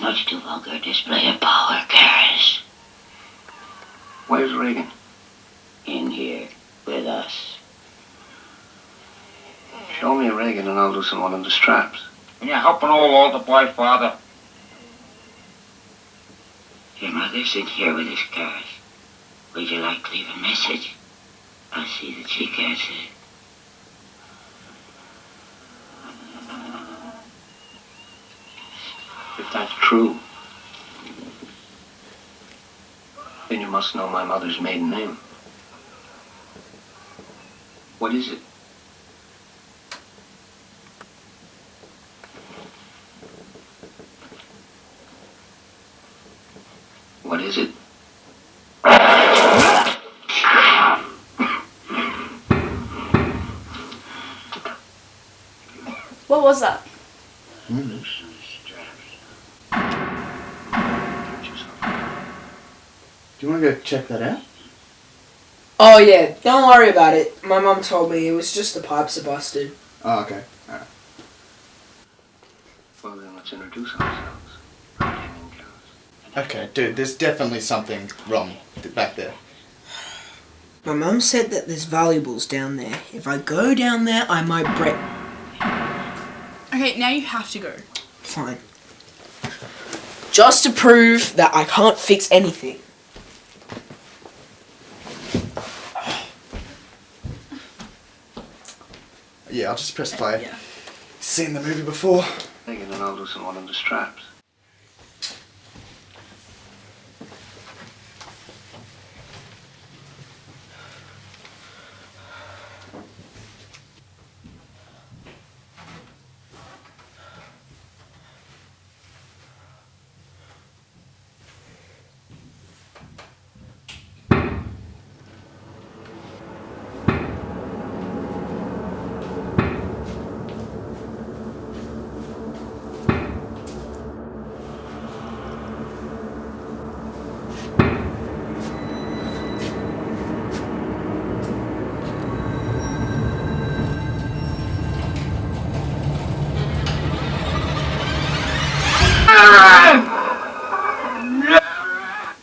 much too vulgar display of power, Karis. Where's Reagan? In here, with us. Show me Reagan and I'll loosen one of the straps. And you're helping all the boy, Father. Your mother's in here with us, Karis. Would you like to leave a message? I'll see that she gets it. If that's true, then you must know my mother's maiden name. What is it? What is it? What was that? Do you want to go check that out? Oh yeah, don't worry about it. My mum told me it was just the pipes are busted. Oh, okay. Alright. Well, then let's introduce ourselves. Okay, dude, there's definitely something wrong back there. My mum said that there's valuables down there. If I go down there, I might break... Okay, now you have to go. Fine. Just to prove that I can't fix anything. Yeah, I'll just press play. Yeah. Seen the movie before. Reagan and I'll loosen one of the straps.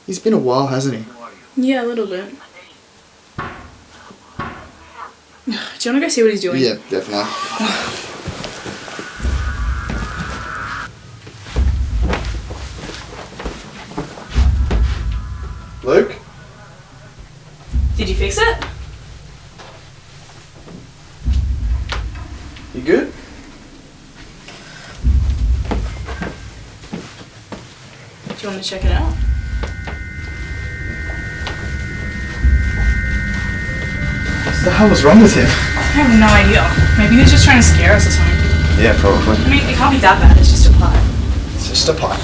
He's been a while, hasn't he? Yeah, a little bit. Do you want to go see what he's doing? Yeah, definitely. Luke? Did you fix it? You good? Do you want me to check it out? What the hell was wrong with him? I have no idea. Maybe he was just trying to scare us or something. Yeah, probably. I mean, it can't be that bad. It's just a pipe. It's just a pipe.